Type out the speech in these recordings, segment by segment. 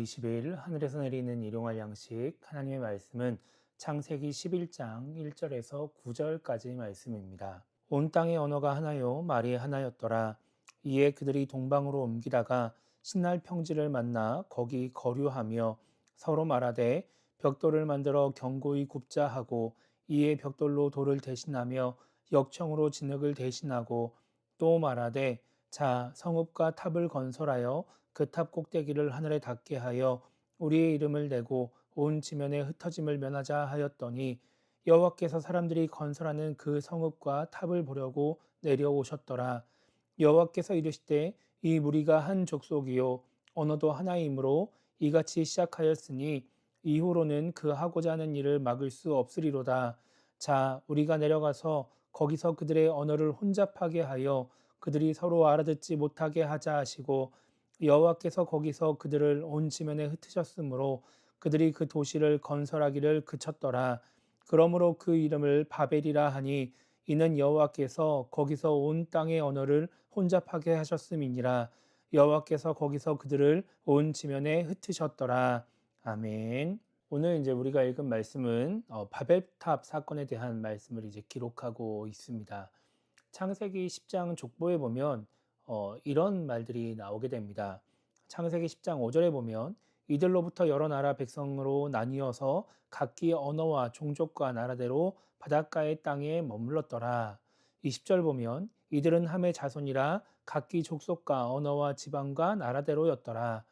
20일 하늘에서 내리는 일용할 양식 하나님의 말씀은 창세기 11장 1절에서 9절까지 말씀입니다. 온 땅의 언어가 하나요 말이 하나였더라. 이에 그들이 동방으로 옮기다가 신할 평지를 만나 거기 거류하며 서로 말하되 벽돌을 만들어 견고히 굽자 하고 이에 벽돌로 돌을 대신하며 역청으로 진흙을 대신하고 또 말하되 자 성읍과 탑을 건설하여 그 탑 꼭대기를 하늘에 닿게 하여 우리의 이름을 내고 온 지면에 흩어짐을 면하자 하였더니 여호와께서 사람들이 건설하는 그 성읍과 탑을 보려고 내려오셨더라. 여호와께서 이르시되 이 무리가 한 족속이요 언어도 하나이므로 이같이 시작하였으니 이후로는 그 하고자 하는 일을 막을 수 없으리로다. 자 우리가 내려가서 거기서 그들의 언어를 혼잡하게 하여 그들이 서로 알아듣지 못하게 하자 하시고 여호와께서 거기서 그들을 온 지면에 흩으셨으므로 그들이 그 도시를 건설하기를 그쳤더라. 그러므로 그 이름을 바벨이라 하니 이는 여호와께서 거기서 온 땅의 언어를 혼잡하게 하셨음이니라. 여호와께서 거기서 그들을 온 지면에 흩으셨더라. 아멘. 오늘 이제 우리가 읽은 말씀은 바벨탑 사건에 대한 말씀을 이제 기록하고 있습니다. 창세기 10장 족보에 보면 이런 말들이 나오게 됩니다. 창세기 10장 5절에 보면 이들로부터 여러 나라 백성으로 나뉘어서 각기 언어와 종족과 나라대로 바닷가의 땅에 머물렀더라. 20절 보면 이들은 함의 자손이라 각기 족속과 언어와 지방과 나라대로였더라.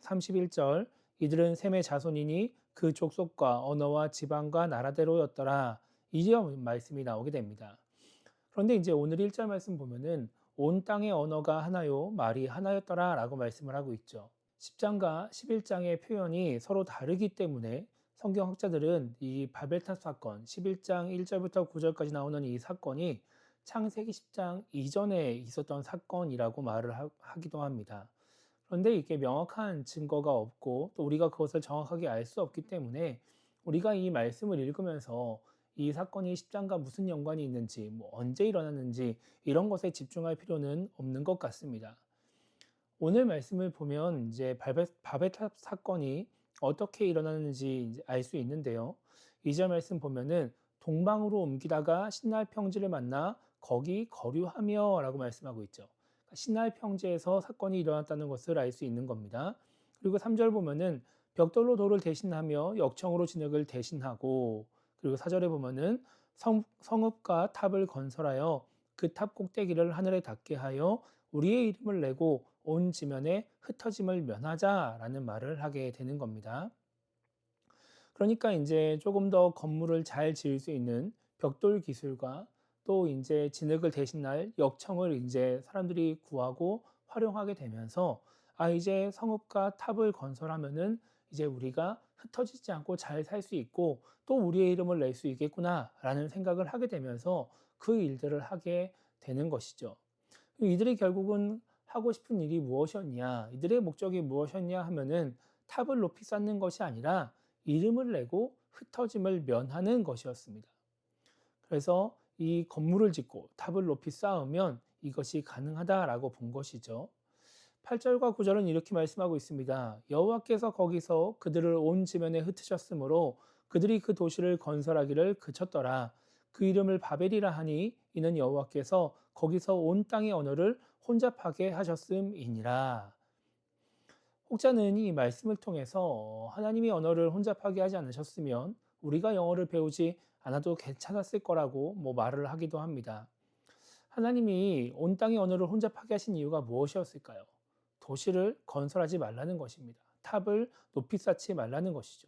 31절 이들은 셈의 자손이니 그 족속과 언어와 지방과 나라대로였더라. 이제 말씀이 나오게 됩니다. 그런데 이제 오늘 1절 말씀 보면은 온 땅의 언어가 하나요 말이 하나였더라 라고 말씀을 하고 있죠. 10장과 11장의 표현이 서로 다르기 때문에 성경학자들은 이 바벨탑 사건 11장 1절부터 9절까지 나오는 이 사건이 창세기 10장 이전에 있었던 사건이라고 말을 하기도 합니다. 그런데 이게 명확한 증거가 없고 또 우리가 그것을 정확하게 알 수 없기 때문에 우리가 이 말씀을 읽으면서 이 사건이 10장과 무슨 연관이 있는지, 언제 일어났는지 이런 것에 집중할 필요는 없는 것 같습니다. 오늘 말씀을 보면 이제 바벨탑 사건이 어떻게 일어났는지 알 수 있는데요. 2절 말씀 보면은 동방으로 옮기다가 신할 평지를 만나 거기 거류하며라고 말씀하고 있죠. 신할 평지에서 사건이 일어났다는 것을 알 수 있는 겁니다. 그리고 3절 보면은 벽돌로 돌을 대신하며 역청으로 진흙을 대신하고 그리고 4절에 보면은 성읍과 탑을 건설하여 그 탑 꼭대기를 하늘에 닿게 하여 우리의 이름을 내고 온 지면에 흩어짐을 면하자라는 말을 하게 되는 겁니다. 그러니까 이제 조금 더 건물을 잘 지을 수 있는 벽돌 기술과 또 이제 진흙을 대신할 역청을 이제 사람들이 구하고 활용하게 되면서 이제 성읍과 탑을 건설하면은 이제 우리가 흩어지지 않고 잘 살 수 있고 또 우리의 이름을 낼 수 있겠구나라는 생각을 하게 되면서 그 일들을 하게 되는 것이죠. 이들이 결국은 하고 싶은 일이 무엇이었냐, 이들의 목적이 무엇이었냐 하면은 탑을 높이 쌓는 것이 아니라 이름을 내고 흩어짐을 면하는 것이었습니다. 그래서 이 건물을 짓고 탑을 높이 쌓으면 이것이 가능하다라고 본 것이죠. 8절과 9절은 이렇게 말씀하고 있습니다. 여호와께서 거기서 그들을 온 지면에 흩으셨으므로 그들이 그 도시를 건설하기를 그쳤더라. 그 이름을 바벨이라 하니 이는 여호와께서 거기서 온 땅의 언어를 혼잡하게 하셨음이니라. 혹자는 이 말씀을 통해서 하나님이 언어를 혼잡하게 하지 않으셨으면 우리가 영어를 배우지 않아도 괜찮았을 거라고 말을 하기도 합니다. 하나님이 온 땅의 언어를 혼잡하게 하신 이유가 무엇이었을까요? 도시를 건설하지 말라는 것입니다. 탑을 높이 쌓지 말라는 것이죠.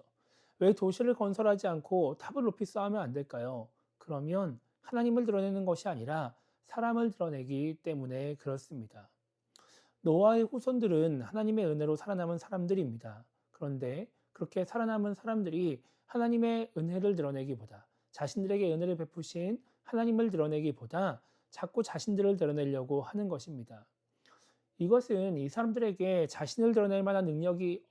왜 도시를 건설하지 않고 탑을 높이 쌓으면 안 될까요? 그러면 하나님을 드러내는 것이 아니라 사람을 드러내기 때문에 그렇습니다. 노아의 후손들은 하나님의 은혜로 살아남은 사람들입니다. 그런데 그렇게 살아남은 사람들이 하나님의 은혜를 드러내기보다 자신들에게 은혜를 베푸신 하나님을 드러내기보다 자꾸 자신들을 드러내려고 하는 것입니다. 이것은 이 사람들에게 자신을 드러낼 만한 능력이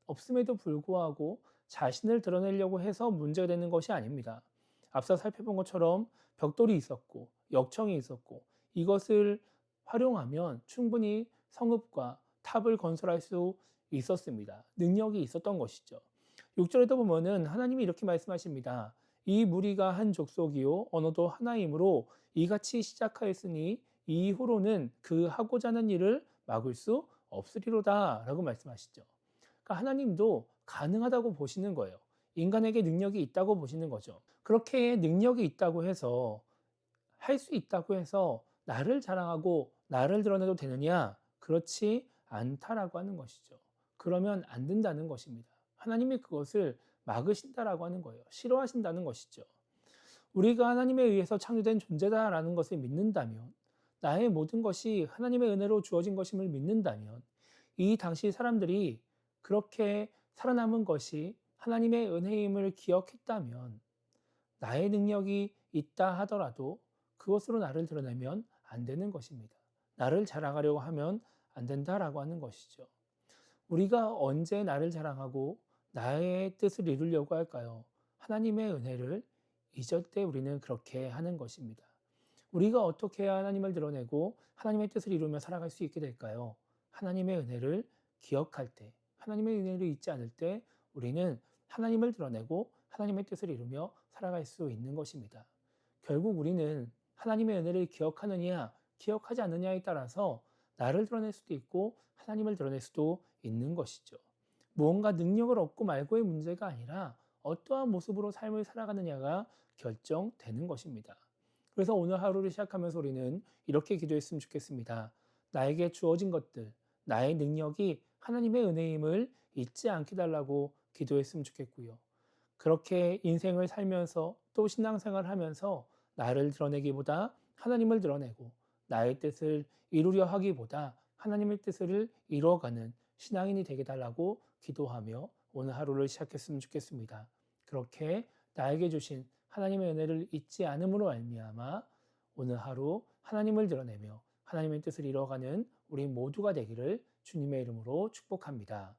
없음에도 불구하고 자신을 드러내려고 해서 문제가 되는 것이 아닙니다. 앞서 살펴본 것처럼 벽돌이 있었고 역청이 있었고 이것을 활용하면 충분히 성읍과 탑을 건설할 수 있었습니다. 능력이 있었던 것이죠. 6절에도 보면은 하나님이 이렇게 말씀하십니다. 이 무리가 한 족속이요 언어도 하나이므로 이같이 시작하였으니 이후로는 그 하고자 하는 일을 막을 수 없으리로다라고 말씀하시죠. 그러니까 하나님도 가능하다고 보시는 거예요. 인간에게 능력이 있다고 보시는 거죠. 그렇게 능력이 있다고 해서 할 수 있다고 해서 나를 자랑하고 나를 드러내도 되느냐? 그렇지 않다라고 하는 것이죠. 그러면 안 된다는 것입니다. 하나님이 그것을 막으신다라고 하는 거예요. 싫어하신다는 것이죠. 우리가 하나님에 의해서 창조된 존재다라는 것을 믿는다면, 나의 모든 것이 하나님의 은혜로 주어진 것임을 믿는다면, 이 당시 사람들이 그렇게 살아남은 것이 하나님의 은혜임을 기억했다면, 나의 능력이 있다 하더라도 그것으로 나를 드러내면 안 되는 것입니다. 나를 자랑하려고 하면 안 된다라고 하는 것이죠. 우리가 언제 나를 자랑하고 나의 뜻을 이루려고 할까요? 하나님의 은혜를 잊을 때 우리는 그렇게 하는 것입니다. 우리가 어떻게 해야 하나님을 드러내고 하나님의 뜻을 이루며 살아갈 수 있게 될까요? 하나님의 은혜를 기억할 때, 하나님의 은혜를 잊지 않을 때 우리는 하나님을 드러내고 하나님의 뜻을 이루며 살아갈 수 있는 것입니다. 결국 우리는 하나님의 은혜를 기억하느냐, 기억하지 않느냐에 따라서 나를 드러낼 수도 있고 하나님을 드러낼 수도 있는 것이죠. 무언가 능력을 얻고 말고의 문제가 아니라 어떠한 모습으로 삶을 살아가느냐가 결정되는 것입니다. 그래서 오늘 하루를 시작하면서 우리는 이렇게 기도했으면 좋겠습니다. 나에게 주어진 것들, 나의 능력이 하나님의 은혜임을 잊지 않게 달라고 기도했으면 좋겠고요. 그렇게 인생을 살면서 또 신앙생활을 하면서 나를 드러내기보다 하나님을 드러내고 나의 뜻을 이루려 하기보다 하나님의 뜻을 이루어가는 신앙인이 되게 달라고 기도하며 오늘 하루를 시작했으면 좋겠습니다. 그렇게 나에게 주신 하나님의 은혜를 잊지 않음으로 말미암아 오늘 하루 하나님을 드러내며 하나님의 뜻을 이루어가는 우리 모두가 되기를 주님의 이름으로 축복합니다.